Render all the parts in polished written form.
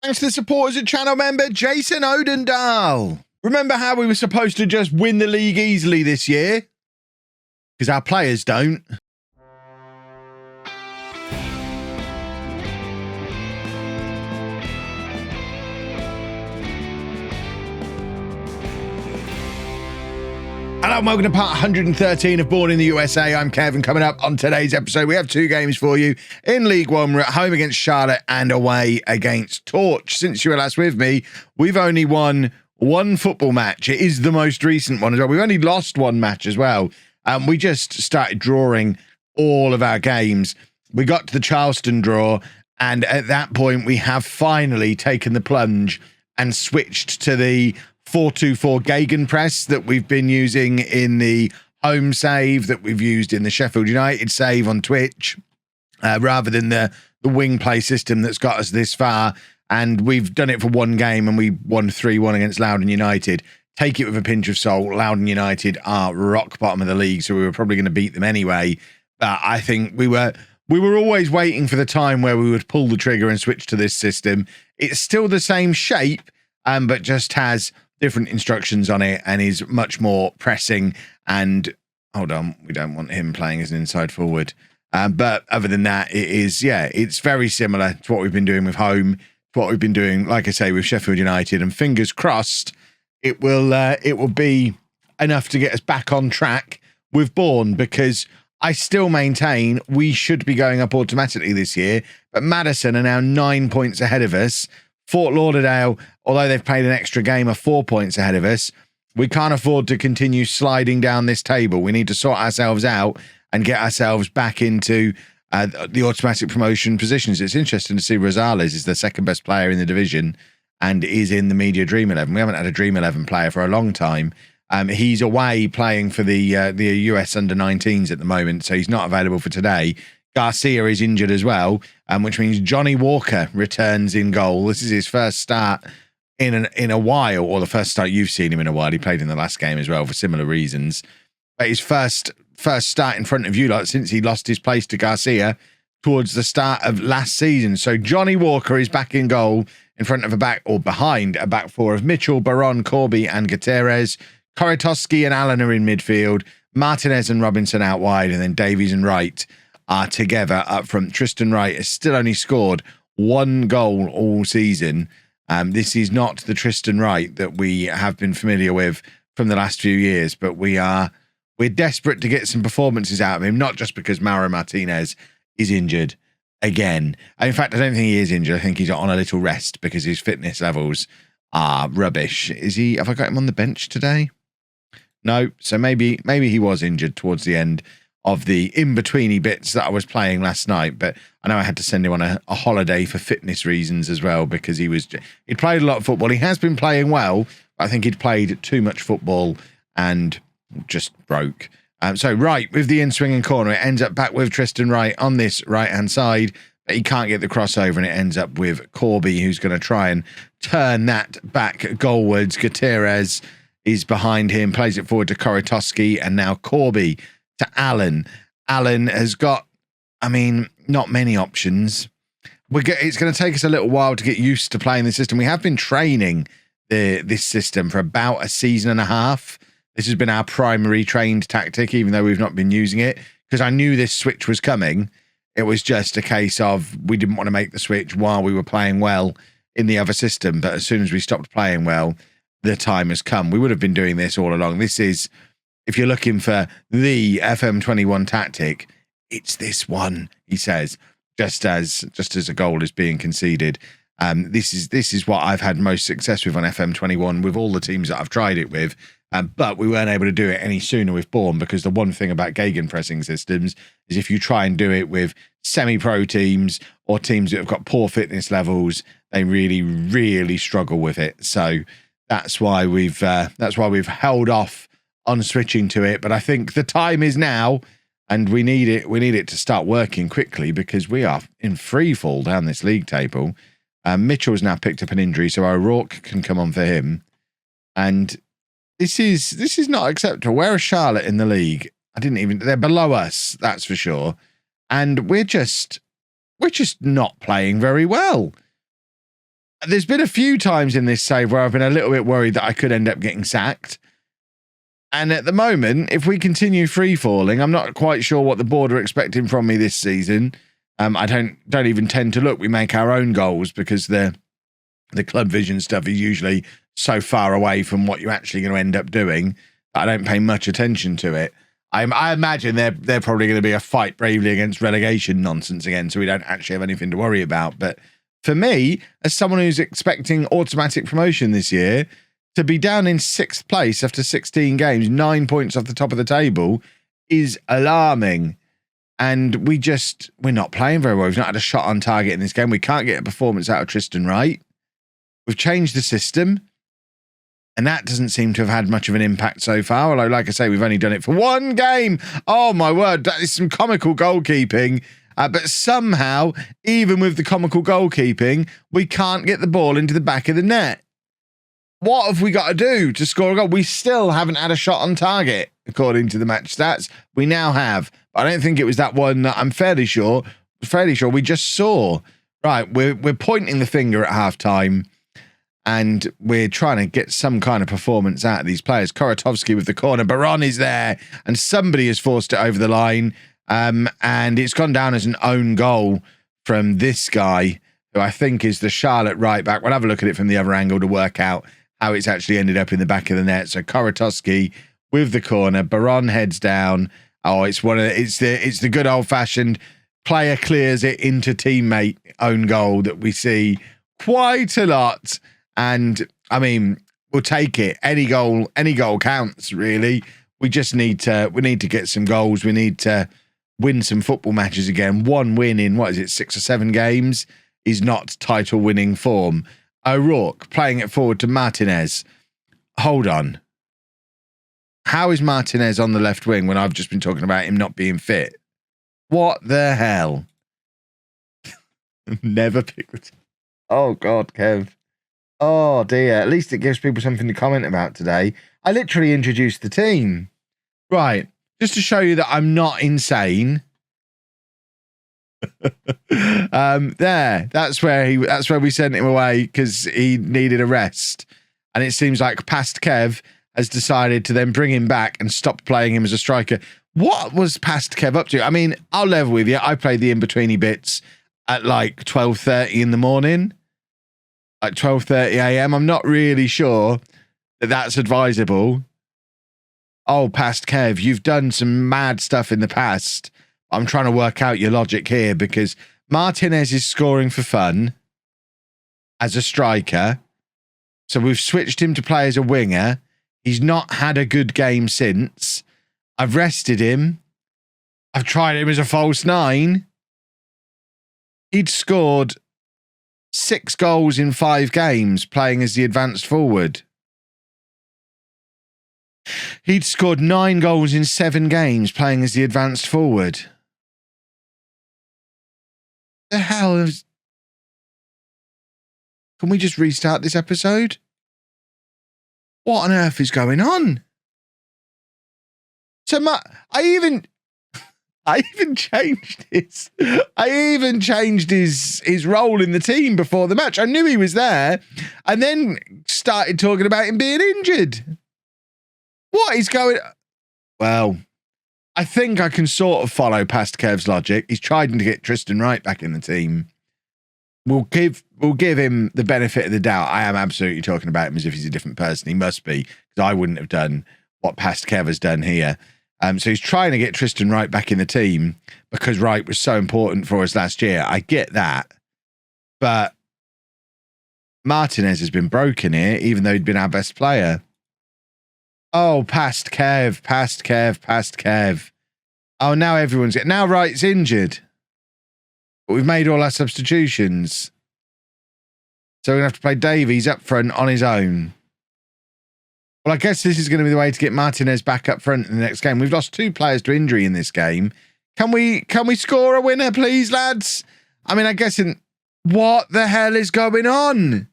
Thanks to the support as a channel member, Jason Odendahl. Remember how we were supposed to just win the league easily this year? Because our players don't. Hello and welcome to part 113 of Bourne in the USA. I'm Kevin. Coming up on today's episode, we have two games for you in League One. We're at home against Charlotte and away against Torch. Since you were last with me, we've only won one football match. It is the most recent one as well. We've only lost one match as well. We just started drawing all of our games. We got to the Charleston draw, and at that point, we have finally taken the plunge and switched to the 4-2-4 gegenpress that we've been using in the home save, that we've used in the Sheffield United save on Twitch, rather than the wing play system that's got us this far. And we've done it for one game and we won 3-1 against Loudoun United. Take it with a pinch of salt. Loudoun United are rock bottom of the league, so we were probably going to beat them anyway. But I think we were always waiting for the time where we would pull the trigger and switch to this system. It's still the same shape, but just has different instructions on it and is much more pressing. And hold on, we don't want him playing as an inside forward. But other than that, it is, yeah, it's very similar to what we've been doing with home, to what we've been doing, like I say, with Sheffield United. And fingers crossed, it will be enough to get us back on track with Bourne, because I still maintain we should be going up automatically this year. But Madison are now 9 points ahead of us. Fort Lauderdale, although they've played an extra game, are 4 points ahead of us. We can't afford to continue sliding down this table. We need to sort ourselves out and get ourselves back into the automatic promotion positions. It's interesting to see Rosales is the second best player in the division and is in the media Dream 11. We haven't had a Dream 11 player for a long time. He's away playing for the US under-19s at the moment, so he's not available for today. Garcia is injured as well, which means Johnny Walker returns in goal. This is his first start in a while, or the first start you've seen him in a while. He played in the last game as well for similar reasons. But his first start in front of you lot since he lost his place to Garcia towards the start of last season. So Johnny Walker is back in goal in front of behind a back four of Mitchell, Baron, Corby and Gutierrez. Korotowski and Allen are in midfield. Martinez and Robinson out wide, and then Davies and Wright are together up front. Tristan Wright has still only scored one goal all season. This is not the Tristan Wright that we have been familiar with from the last few years, but we're desperate to get some performances out of him, not just because Mauro Martinez is injured again. In fact, I don't think he is injured. I think he's on a little rest because his fitness levels are rubbish. Have I got him on the bench today? No. So maybe he was injured towards the end of the in-betweeny bits that I was playing last night, but I know I had to send him on a holiday for fitness reasons as well, because he'd played a lot of football. He has been playing well, but I think he'd played too much football and just broke. So Wright with the in-swinging corner, it ends up back with Tristan Wright on this right-hand side, but he can't get the crossover, and it ends up with Corby, who's going to try and turn that back goalwards. Gutierrez is behind him, plays it forward to Korotowski, and now Corby to Allen. Allen has got, not many options. It's going to take us a little while to get used to playing the system. We have been training this system for about a season and a half. This has been our primary trained tactic, even though we've not been using it, because I knew this switch was coming. It was just a case of we didn't want to make the switch while we were playing well in the other system. But as soon as we stopped playing well, the time has come. We would have been doing this all along. This is, if you're looking for the FM21 tactic, it's this one, he says, just as a goal is being conceded. This is what I've had most success with on FM21 with all the teams that I've tried it with. But we weren't able to do it any sooner with Bourne, because the one thing about gegenpressing systems is if you try and do it with semi-pro teams or teams that have got poor fitness levels, they really, really struggle with it. So that's why we've held off on switching to it. But I think the time is now, and we need it to start working quickly, because we are in free fall down this league table. Mitchell's now picked up an injury, so O'Rourke can come on for him. And this is not acceptable. Where are Charlotte in the league? They're below us, that's for sure. And we're just not playing very well. there's been a few times in this save where I've been a little bit worried that I could end up getting sacked. And at the moment, if we continue free falling, I'm not quite sure what the board are expecting from me this season. I don't even tend to look. We make our own goals because the club vision stuff is usually so far away from what you're actually going to end up doing that I don't pay much attention to it. I imagine they're probably going to be a fight bravely against relegation nonsense again, so we don't actually have anything to worry about. But for me, as someone who's expecting automatic promotion this year, to be down in 6th place after 16 games, 9 points off the top of the table, is alarming. And we're not playing very well. We've not had a shot on target in this game. We can't get a performance out of Tristan Wright. We've changed the system, and that doesn't seem to have had much of an impact so far. Although, like I say, we've only done it for one game. Oh, my word. That is some comical goalkeeping. But somehow, even with the comical goalkeeping, we can't get the ball into the back of the net. What have we got to do to score a goal? We still haven't had a shot on target, according to the match stats. We now have. But I don't think it was that one that I'm fairly sure we just saw. Right, we're pointing the finger at halftime, and we're trying to get some kind of performance out of these players. Koratovsky with the corner. Baron is there, and somebody has forced it over the line. And it's gone down as an own goal from this guy, who I think is the Charlotte right back. We'll have a look at it from the other angle to work out how it's actually ended up in the back of the net. So Koratovsky with the corner. Baron heads down. Oh, it's the good old fashioned player clears it into teammate own goal that we see quite a lot. And I mean, we'll take it. Any goal counts, really. We just need to get some goals. We need to win some football matches again. One win in 6 or 7 games is not title winning form. O'Rourke playing it forward to Martinez. Hold on. How is Martinez on the left wing when I've just been talking about him not being fit? What the hell? Never picked the team. Oh, God, Kev. Oh, dear. At least it gives people something to comment about today. I literally introduced the team. Right. Just to show you that I'm not insane. That's where we sent him away because he needed a rest. And it seems like past Kev has decided to then bring him back and stop playing him as a striker. What was past Kev up to? I mean, I'll level with you. I played the in-betweeny bits at like 12:30 in the morning, like 12:30 a.m. I'm not really sure that that's advisable. Oh, past Kev, you've done some mad stuff in the past. I'm trying to work out your logic here because Martinez is scoring for fun as a striker. So we've switched him to play as a winger. He's not had a good game since. I've rested him. I've tried him as a false 9. He'd scored 6 goals in 5 games playing as the advanced forward. He'd scored 9 goals in 7 games playing as the advanced forward. The hell is... Can we just restart this episode? What on earth is going on? So I even changed his role in the team before the match. I knew he was there, and then started talking about him being injured. What is going... Well, I think I can sort of follow past Kev's logic. He's trying to get Tristan Wright back in the team. We'll give him the benefit of the doubt. I am absolutely talking about him as if he's a different person. He must be, because I wouldn't have done what past Kev has done here. So he's trying to get Tristan Wright back in the team because Wright was so important for us last year. I get that. But Martinez has been broken here, even though he'd been our best player. Oh, past Kev. Oh, now everyone's... Now Wright's injured. But we've made all our substitutions. So we're going to have to play Davies up front on his own. Well, I guess this is going to be the way to get Martinez back up front in the next game. We've lost 2 players to injury in this game. Can we score a winner, please, lads? I mean, I guess what the hell is going on?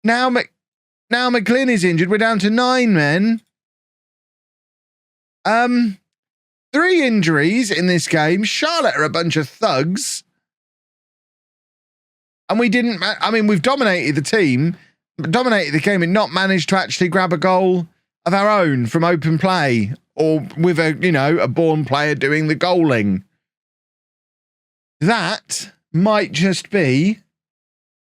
Now McGlynn is injured. We're down to 9 men. 3 injuries in this game. Charlotte are a bunch of thugs. And we didn't, I mean, we've dominated the team, dominated the game and not managed to actually grab a goal of our own from open play or with a, you know, a Bourne player doing the goaling. That might just be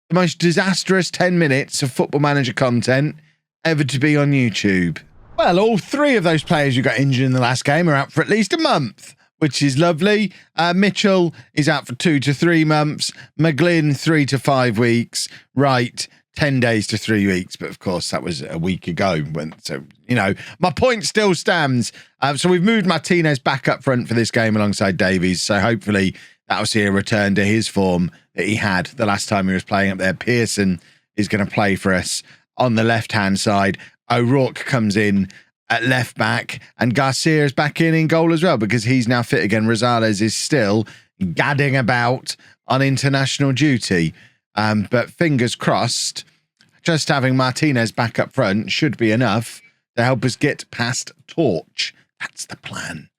the most disastrous 10 minutes of Football Manager content ever to be on YouTube. Well, all three of those players who got injured in the last game are out for at least a month, which is lovely. Mitchell is out for 2 to 3 months. McGlynn, 3 to 5 weeks. Wright, 10 days to 3 weeks. But of course, that was a week ago. So, you know, my point still stands. So we've moved Martinez back up front for this game alongside Davies. So hopefully that'll see a return to his form that he had the last time he was playing up there. Pearson is going to play for us on the left-hand side. O'Rourke comes in at left back, and Garcia is back in goal as well because he's now fit again. Rosales is still gadding about on international duty. But fingers crossed, just having Martinez back up front should be enough to help us get past Torch. That's the plan.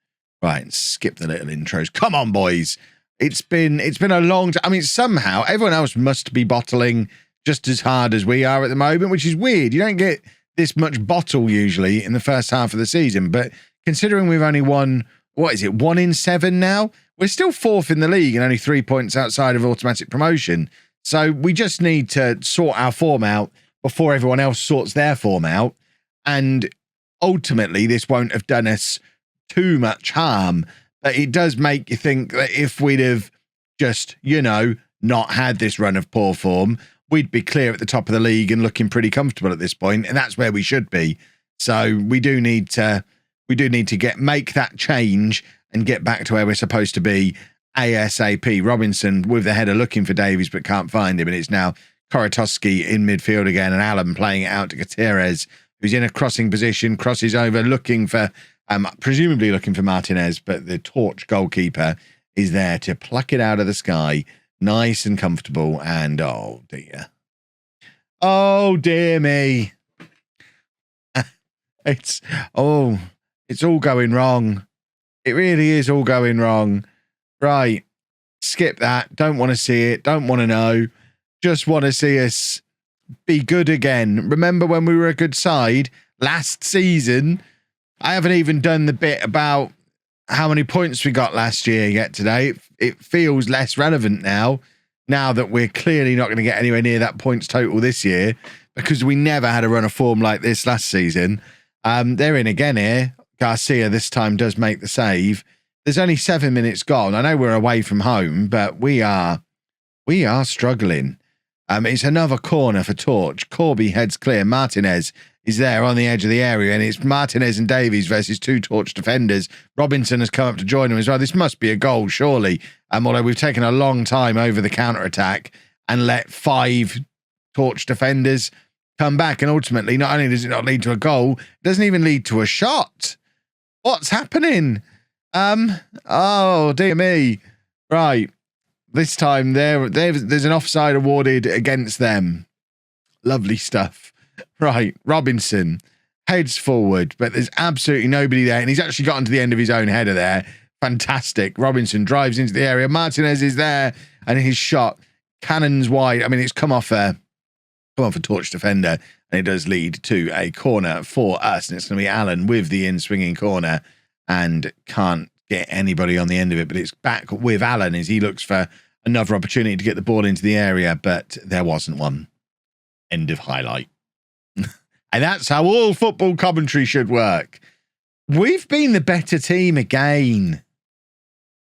Right, skip the little intros. Come on, boys. It's been a long time. I mean, somehow everyone else must be bottling just as hard as we are at the moment, which is weird. You don't get this much bottle usually in the first half of the season, but considering we've only won, what is it, 1 in 7 now? We're still 4th in the league and only 3 points outside of automatic promotion. So we just need to sort our form out before everyone else sorts their form out. And ultimately, this won't have done us too much harm, but it does make you think that if we'd have just, you know, not had this run of poor form, we'd be clear at the top of the league and looking pretty comfortable at this point, and that's where we should be. So we do need to make that change and get back to where we're supposed to be ASAP. Robinson with the header looking for Davies but can't find him, and it's now Korotowski in midfield again, and Allen playing it out to Gutierrez, who's in a crossing position, crosses over, looking for presumably looking for Martinez, but the Torch goalkeeper is there to pluck it out of the sky. Nice and comfortable, and oh dear me. It's all going wrong. It really is all going wrong. Right, skip that. Don't want to see it. Don't want to know. Just want to see us be good again. Remember when we were a good side last season? I haven't even done the bit about how many points we got last year yet today. It feels less relevant now that we're clearly not going to get anywhere near that points total this year because we never had a run of form like this last season. They're in again here. Garcia this time does make the save. There's only 7 minutes gone. I know we're away from home, but we are struggling. It's another corner for Torch. Corby heads clear. Martinez is there on the edge of the area, and it's Martinez and Davies versus 2 Torch defenders. Robinson has come up to join him as well. This must be a goal, surely. Although we've taken a long time over the counter-attack and let 5 Torch defenders come back, and ultimately, not only does it not lead to a goal, it doesn't even lead to a shot. What's happening? Oh, dear me. Right. This time, there's an offside awarded against them. Lovely stuff. Right, Robinson heads forward, but there's absolutely nobody there, and he's actually gotten to the end of his own header there. Fantastic. Robinson drives into the area. Martinez is there, and his shot cannons wide. I mean, it's come off a Torch defender, and it does lead to a corner for us, and it's going to be Allen with the in-swinging corner, and can't get anybody on the end of it, but it's back with Allen as he looks for another opportunity to get the ball into the area, but there wasn't one. End of highlight. And that's how all football commentary should work. We've been the better team again.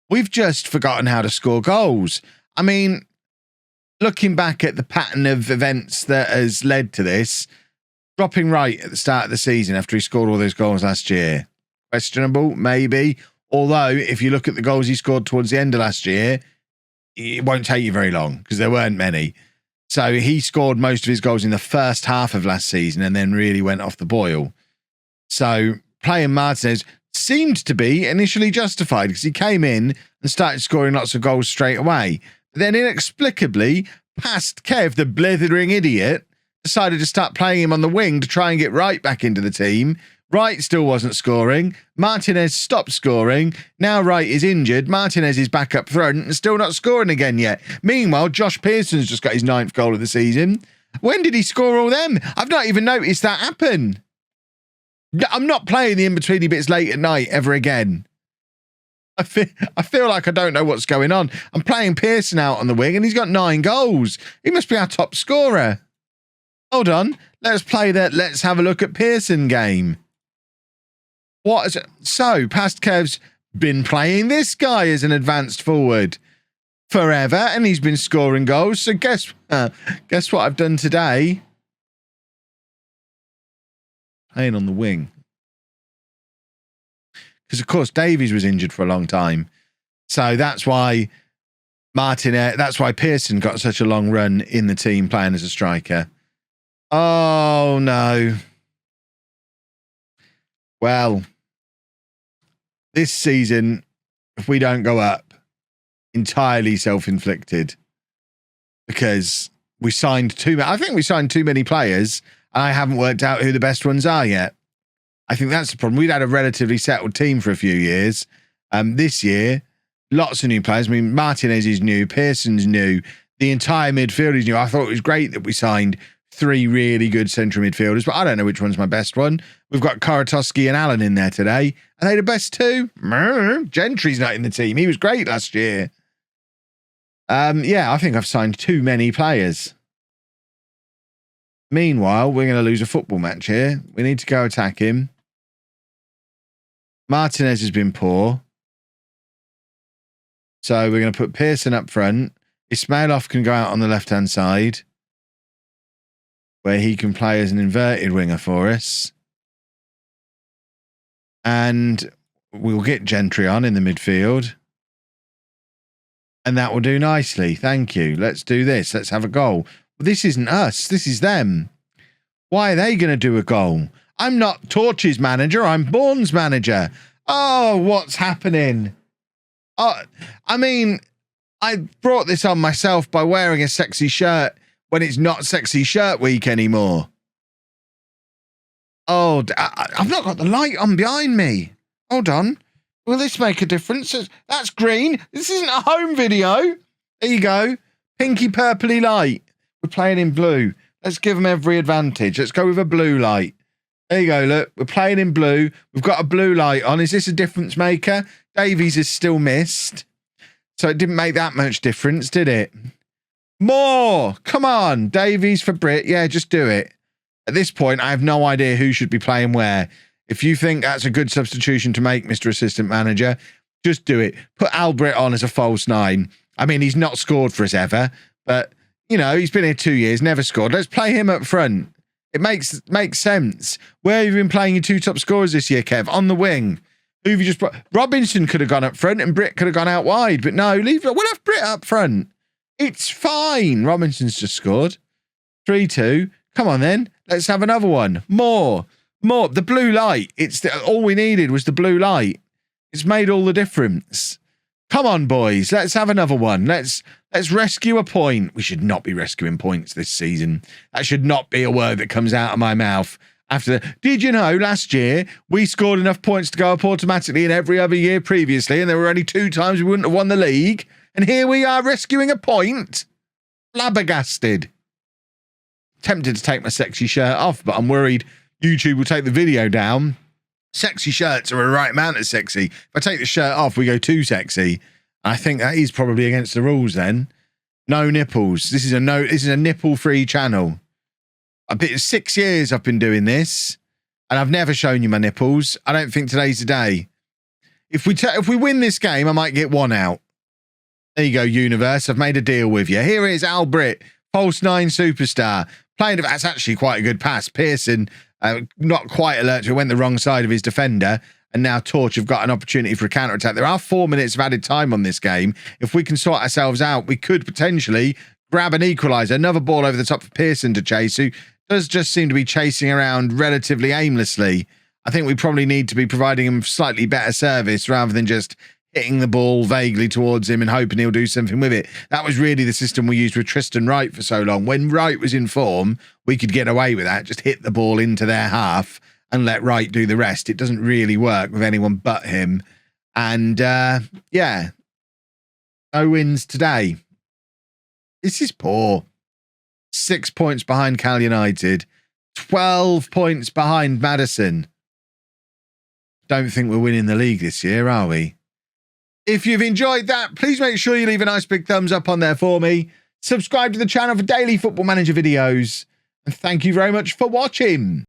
We've just forgotten how to score goals. I mean, looking back at the pattern of events that has led to this, dropping Wright at the start of the season after he scored all those goals last year, questionable, maybe. Although, if you look at the goals he scored towards the end of last year, it won't take you very long because there weren't many. So he scored most of his goals in the first half of last season and then really went off the boil. So playing Martinez seemed to be initially justified because he came in and started scoring lots of goals straight away. But then inexplicably, past Kev, the blithering idiot, decided to start playing him on the wing to try and get Wright back into the team, Wright still wasn't scoring. Martinez stopped scoring. Now Wright is injured. Martinez is back up front and still not scoring again yet. Meanwhile, Josh Pearson's just got his 9th goal of the season. When did he score all them? I've not even noticed that happen. I'm not playing the in-betweeny bits late at night ever again. I feel like I don't know what's going on. I'm playing Pearson out on the wing and he's got 9 goals. He must be our top scorer. Hold on. Let's play that. Let's have a look at Pearson game. What is it? So, Pastkev's been playing this guy as an advanced forward forever and he's been scoring goals. So guess what I've done today? Playing on the wing. Because, of course, Davies was injured for a long time. So that's why that's why Pearson got such a long run in the team playing as a striker. Oh, no. Well, this season, if we don't go up, entirely self-inflicted. Because we signed I think we signed too many players, and I haven't worked out who the best ones are yet. I think that's the problem. We'd had a relatively settled team for a few years. This year, lots of new players. I mean, Martinez is new. Pearson's new. The entire midfield is new. I thought it was great that we signed 3 really good central midfielders, but I don't know which one's my best one. We've got Korotowski and Allen in there today. Are they the best 2? Gentry's not in the team. He was great last year. Yeah, I think I've signed too many players. Meanwhile, we're going to lose a football match here. We need to go attack him. Martinez has been poor. So we're going to put Pearson up front. Ismailov can go out on the left-hand side, where he can play as an inverted winger for us. And we'll get Gentry on in the midfield. And that will do nicely. Thank you. Let's do this. Let's have a goal. Well, this isn't us. This is them. Why are they going to do a goal? I'm not Torch's manager. I'm Bourne's manager. Oh, what's happening? Oh, I mean, I brought this on myself by wearing a sexy shirt when it's not sexy shirt week anymore. Oh, I've not got the light on behind me. Hold on. Will this make a difference? That's green. This isn't a home video. There you go. Pinky purpley light. We're playing in blue. Let's give them every advantage. Let's go with a blue light. There you go, look. We're playing in blue. We've got a blue light on. Is this a difference maker? Davies is still missed. So it didn't make that much difference, did it? More! Come on. Davies for Brit. Yeah, just do it. At this point, I have no idea who should be playing where. If you think that's a good substitution to make, Mr. Assistant Manager, just do it. Put Albrit on as a false 9. I mean, he's not scored for us ever, but, you know, he's been here 2 years, never scored. Let's play him up front. It makes sense. Where have you been playing your 2 top scorers this year, Kev? On the wing. Who have you just brought? Robinson could have gone up front and Britt could have gone out wide, but no, we'll have Britt up front. It's fine. Robinson's just scored. 3-2. Come on then. Let's have another one. More. The blue light. All we needed was the blue light. It's made all the difference. Come on, boys. Let's have another one. Let's rescue a point. We should not be rescuing points this season. That should not be a word that comes out of my mouth. Did you know last year we scored enough points to go up automatically in every other year previously, and there were only 2 times we wouldn't have won the league? And here we are rescuing a point. Flabbergasted. Tempted to take my sexy shirt off, but I'm worried YouTube will take the video down. Sexy shirts are a right amount of sexy. If I take the shirt off, we go too sexy. I think that is probably against the rules then. No nipples. This is a nipple-free channel. 6 years I've been doing this, and I've never shown you my nipples. I don't think today's the day. If we win this game, I might get 1 out. There you go, universe. I've made a deal with you. Here is Albrit, false 9 superstar. Playing, that's actually quite a good pass. Pearson, not quite alert to it, went the wrong side of his defender. And now Torch have got an opportunity for a counter-attack. There are 4 minutes of added time on this game. If we can sort ourselves out, we could potentially grab an equaliser. Another ball over the top for Pearson to chase, who does just seem to be chasing around relatively aimlessly. I think we probably need to be providing him slightly better service rather than just hitting the ball vaguely towards him and hoping he'll do something with it. That was really the system we used with Tristan Wright for so long. When Wright was in form, we could get away with that. Just hit the ball into their half and let Wright do the rest. It doesn't really work with anyone but him. And yeah, no wins today. This is poor. 6 points behind Cal United, 12 points behind Madison. Don't think we're winning the league this year, are we? If you've enjoyed that, please make sure you leave a nice big thumbs up on there for me. Subscribe to the channel for daily Football Manager videos. And thank you very much for watching.